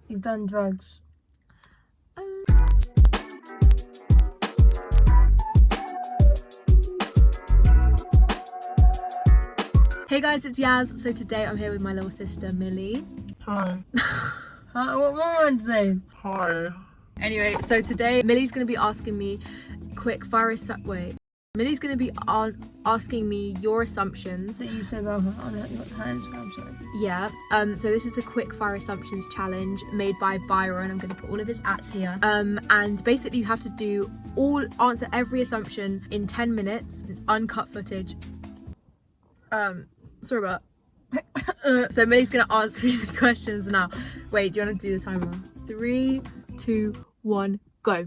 You've done drugs. Hey guys, it's Yaz. So today I'm here with my little sister Millie. Hi. What more to say? Hi. Anyway, so today Millie's gonna be asking me Millie's gonna be asking me your assumptions. That you said about her on her Instagram, sorry. Yeah. So this is the quick fire assumptions challenge made by Byron. I'm gonna put all of his ats here. And basically you have to answer every assumption in 10 minutes, uncut footage. Sorry about that. So Millie's gonna answer me the questions now. Wait, do you want to do the timer? 3, 2, 1, go.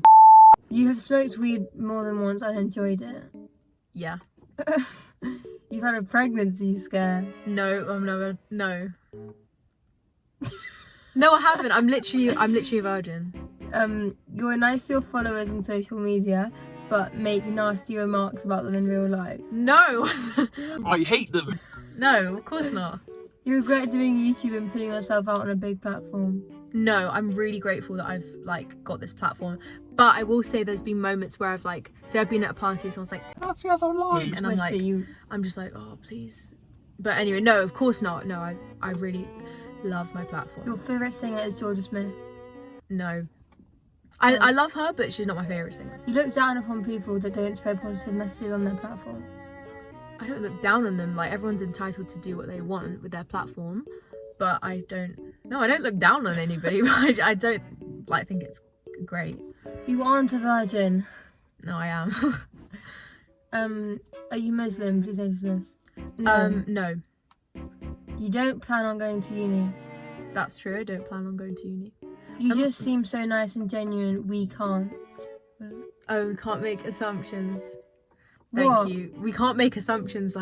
You have smoked weed more than once and enjoyed it. Yeah. You've had a pregnancy scare. No, no. No, I haven't. I'm literally a virgin. You're nice to your followers on social media, but make nasty remarks about them in real life. No. I hate them. No, of course not. You regret doing YouTube and putting yourself out on a big platform. No, I'm really grateful that I've got this platform. But I will say there's been moments where I've I've been at a party, so I was like, That's yes, online. and I'm just like, oh please. But anyway, no, of course not. No, I really love my platform. Your favourite singer is Georgia Smith. No. I love her, but she's not my favourite singer. You look down upon people that don't spread positive messages on their platform. I don't look down on them. Everyone's entitled to do what they want with their platform. But I don't look down on anybody. But I don't think it's great. You aren't a virgin. No, I am. Are you Muslim? Please answer this. No. You don't plan on going to uni. That's true. I don't plan on going to uni. You just seem so nice and genuine. We can't. Oh, we can't make assumptions. What? Thank you. We can't make assumptions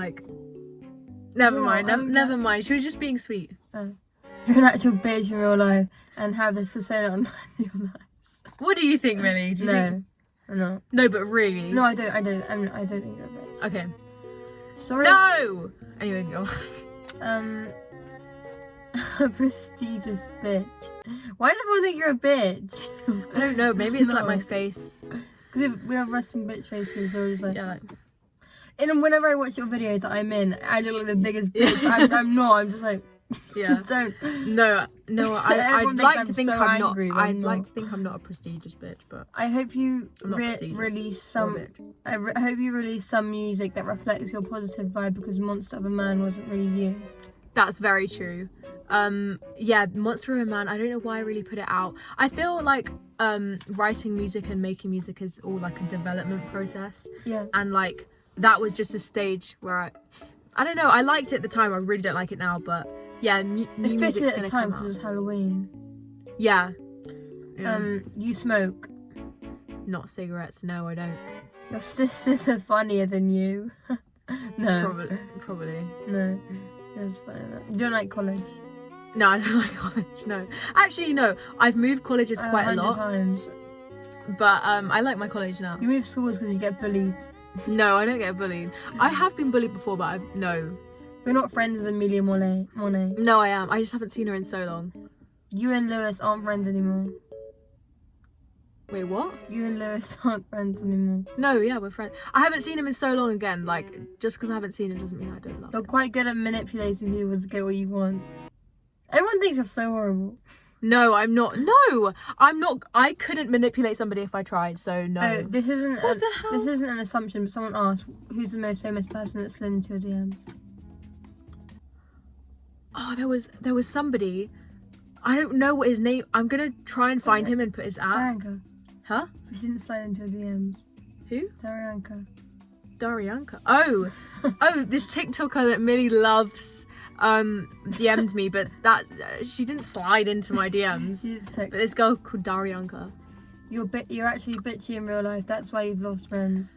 Never What? mind. Never mind. She was just being sweet. You're an actual bitch in real life and have this persona online. You're nice. What do you think, Millie? Do you think... I'm not. No, but really. No, I don't think you're a bitch. Okay. Sorry. No. Anyway, go. A prestigious bitch. Why does everyone think you're a bitch? I don't know. Maybe it's No. my face. Because we have resting bitch faces, so it's Yeah. And whenever I watch your videos that I'm in, I look like the biggest bitch. I'm not. I'm just like. Yeah. Just don't. No. I'd Everyone like thinks to think so I'm not. angry, but I'd I'm like not. to think I'm not a prestigious bitch, but I hope you I'm not prestigious release or a some. bitch. I hope you release some music that reflects your positive vibe, because Monster of a Man wasn't really you. That's very true. Yeah, Monster of a Man, I don't know why I really put it out. I feel like writing music and making music is all a development process. Yeah. And that was just a stage where I don't know, I liked it at the time, I really don't like it now, but yeah, new It fitted music's at the gonna time come because it out. was Halloween. Yeah. You smoke. Not cigarettes, no I don't. Your sisters are funnier than you. No. Probably. No. That's funny. You don't like college? No, I don't like college, no. Actually, no, I've moved colleges quite a 100 lot, times. but I like my college now. You move schools because you get bullied. No, I don't get bullied. I have been bullied before, but no. You're not friends with Amelia Monet. No, I am. I just haven't seen her in so long. You and Lewis aren't friends anymore. Wait, what? You and Lewis aren't friends anymore. No, yeah, we're friends. I haven't seen him in so long again. Just because I haven't seen him doesn't mean I don't love You're him. quite good at manipulating people to get what you want. Everyone thinks you're so horrible. No, I'm not. No, I'm not. I couldn't manipulate somebody if I tried, so no. Oh, this isn't What the hell? this isn't an assumption, but someone asked, who's the most famous person that slid into your DMs? Oh, there was somebody. I don't know what his name. I'm gonna try and find him and put his app. Darianka. Huh? She didn't slide into your DMs. Who? Darianka. Darianka. Oh, this TikToker that Millie loves DM'd me, but that she didn't slide into my DMs. She's a But text. this girl called Darianka. You're actually bitchy in real life. That's why you've lost friends.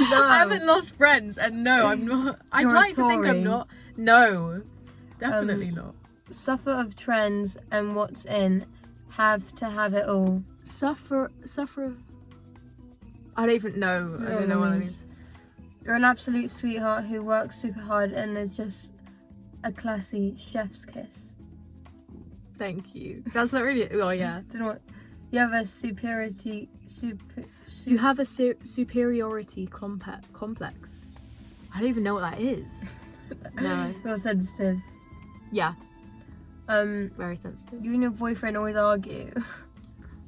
I haven't lost friends, and no, I'm not. I'd You're a like to think I'm Tory. not. No, definitely not. Suffer of trends and what's in. Have to have it all. Suffer. I don't even know. I don't know what that means. You're an absolute sweetheart who works super hard and is just a classy chef's kiss. Thank you. That's not really. Oh yeah. Don't know what. You have a You have a superiority complex. I don't even know what that is. No. You're sensitive. Yeah. Very sensitive. You and your boyfriend always argue.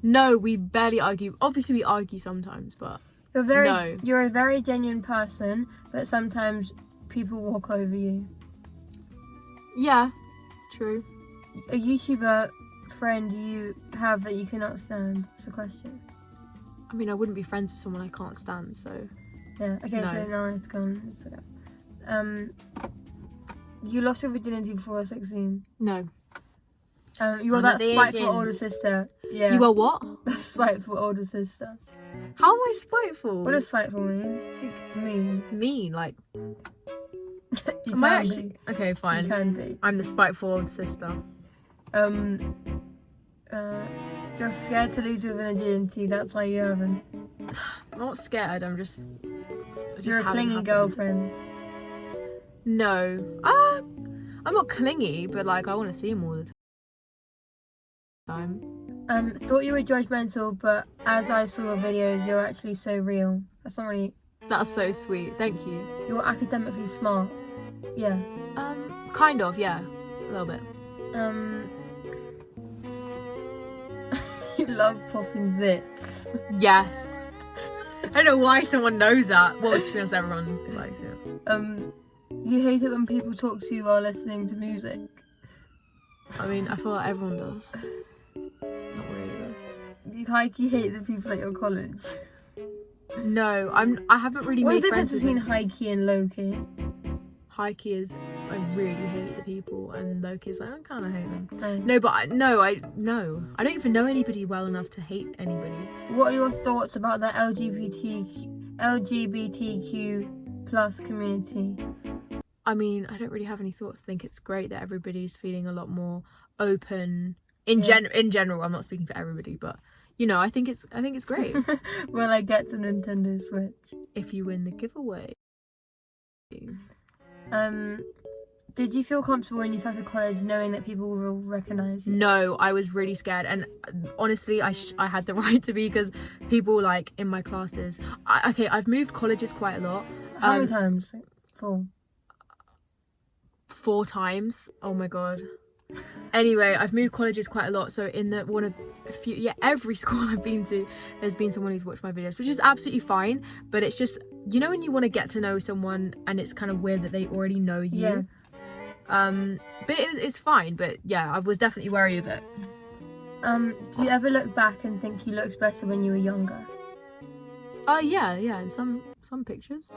No, we barely argue. Obviously, we argue sometimes, but You're a very genuine person, but sometimes people walk over you. yeah, true. A YouTuber friend you have that you cannot stand? It's a question. I mean, I wouldn't be friends with someone I can't stand, so. Yeah. Okay. No. So now it's gone. It's okay. You lost your virginity before 16. No. You were I'm that at the spiteful age in. older sister. Yeah. You are what? That spiteful older sister. How am I spiteful? What does spiteful mean? Mean. mean? Like, You am I can actually? be. Okay, You fine. can be. I'm the spiteful old sister. You're scared to lose your virginity. That's why you haven't. I'm not scared. I just You're a haven't clingy happened. girlfriend. No. I'm not clingy, but like I want to see him all the time. Thought you were judgmental, but as I saw your videos, you're actually so real. That's not really. That's so sweet. Thank you. You're academically smart. Yeah. Kind of, yeah, a little bit. You love popping zits. Yes. I don't know why someone knows that. Well, to be honest, everyone likes it. You hate it when people talk to you while listening to music. I mean, I feel like everyone does. Not really though. You hikey hate the people at your college. No, I haven't really What's made the difference friends with between hikey and low-key? high key is I really hate the people, and low key is like I kind of hate them. Oh. No, but I don't even know anybody well enough to hate anybody. What are your thoughts about the LGBTQ plus community? I mean, I don't really have any thoughts. I think it's great that everybody's feeling a lot more open in general. I'm not speaking for everybody, but you know, I think it's great. When I get the Nintendo Switch. If you win the giveaway. Did you feel comfortable when you started college knowing that people will recognise you? No, I was really scared, and honestly, I had the right to be, because people like in my classes. I've moved colleges quite a lot. How many times? Like, 4 times. Oh my god. Anyway, I've moved colleges quite a lot, so in every school I've been to, there's been someone who's watched my videos, which is absolutely fine, but it's just, you know, when you want to get to know someone and it's kind of weird that they already know you. Yeah. But it's fine, but yeah, I was definitely wary of it. Do you ever look back and think you looked better when you were younger? Yeah, in some pictures.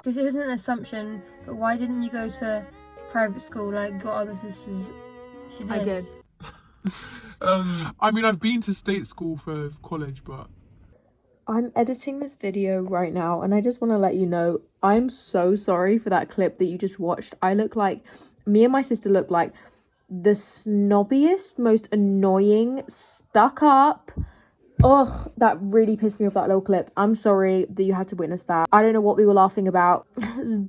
This isn't an assumption, but why didn't you go to private school like your other sisters? She did. I did. I mean, I've been to state school for college, but I'm editing this video right now, and I just want to let you know I'm so sorry for that clip that you just watched. Me and my sister look like the snobbiest, most annoying, stuck up. Ugh, that really pissed me off, that little clip. I'm sorry that you had to witness that. I don't know what we were laughing about.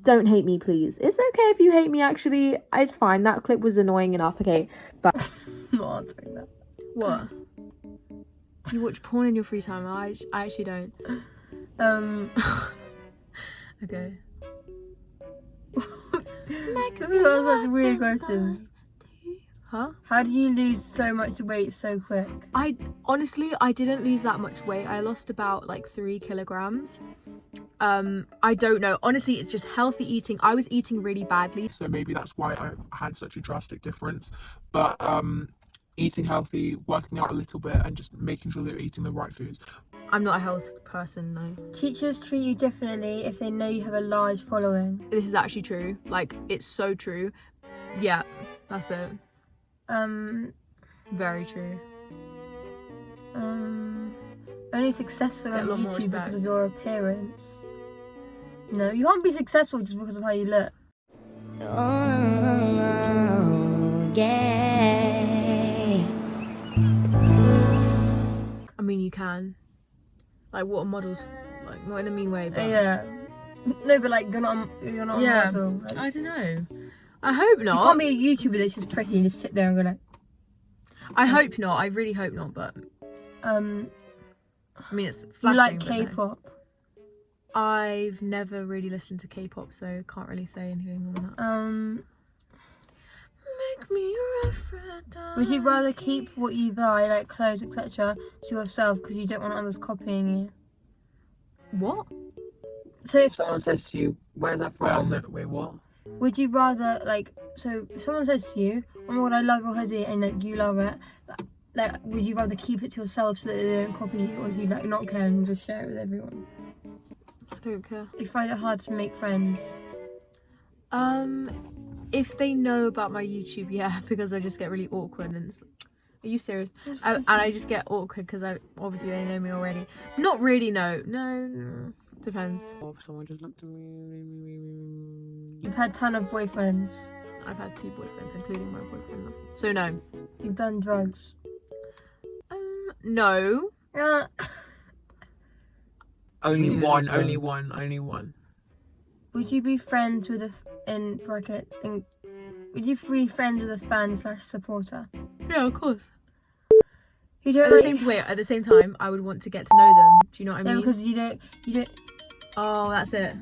Don't hate me, please. It's okay if you hate me, actually. It's fine. That clip was annoying enough, okay? But I'm not answering that. What? You watch porn in your free time? I actually don't. Okay. Maybe that was such weird questions. Huh? How do you lose so much weight so quick? I didn't lose that much weight. I lost about like 3 kilograms. I don't know. Honestly, it's just healthy eating. I was eating really badly. so maybe that's why I had such a drastic difference. But eating healthy, working out a little bit, and just making sure that you're eating the right foods. I'm not a health person, no. Teachers treat you differently if they know you have a large following. This is actually true. Like, it's so true. Yeah, that's it. Very true. Only successful Get a on lot more YouTube because of respect. your appearance. No, you can't be successful just because of how you look. I mean, you can. Like, what are models? Like, not in a mean way, but Yeah. No, but like you're not a model. Like, I don't know. I hope You not. can't be a YouTuber that's just pretty and just sit there and go like, I hope not. I really hope not. But I mean, it's you flattering. like but no. K-pop. I've never really listened to K-pop, so can't really say anything on that. Make me your Aphrodite. Would you rather keep what you buy, like clothes, etc., to yourself because you don't want others copying you? What? So If someone says to you, where's that from? Where's it? Wait, what? would you rather, like, so if someone says to you, oh my god, I love your hoodie, and like you love it, like, would you rather keep it to yourself so that they don't copy you, or do you like not care and just share it with everyone? I don't care. You find it hard to make friends. If they know about my YouTube, yeah, because I just get really awkward and it's, are you serious? And I just get awkward because obviously they know me already. Not really, no, depends. Oh, someone just looked at me. You've had a ton of boyfriends. I've had 2 boyfriends, including my boyfriend. So no. You've done drugs. No. Only Yeah, one, that's only right. one, only one. Would you be friends with would you be friends with a fan/supporter? Yeah, of course. You At don't the like, same at the same time, I would want to get to know them. Do you know what I no, mean? because you don't. Oh, that's it.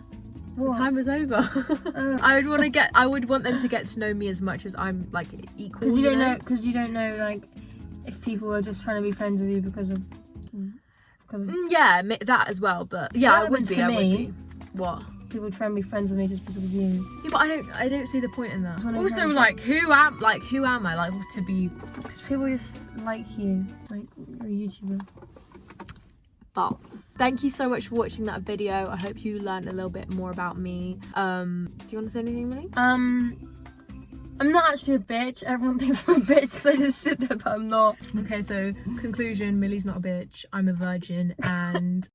What? The time is over. Oh. I would want them to get to know me as much as I'm like equal. Because you don't know like if people are just trying to be friends with you because of. Yeah, that as well. But yeah, That I would happens be. to I would me. be. What? People try and be friends with me just because of you. Yeah, but I don't see the point in that. That's what I'm Also, trying to like, who am I like to be? Because people just like you, like you're a YouTuber. False. Thank you so much for watching that video. I hope you learned a little bit more about me. Do you want to say anything, Millie? I'm not actually a bitch. Everyone thinks I'm a bitch because I just sit there, but I'm not. Okay, so conclusion: Millie's not a bitch. I'm a virgin, and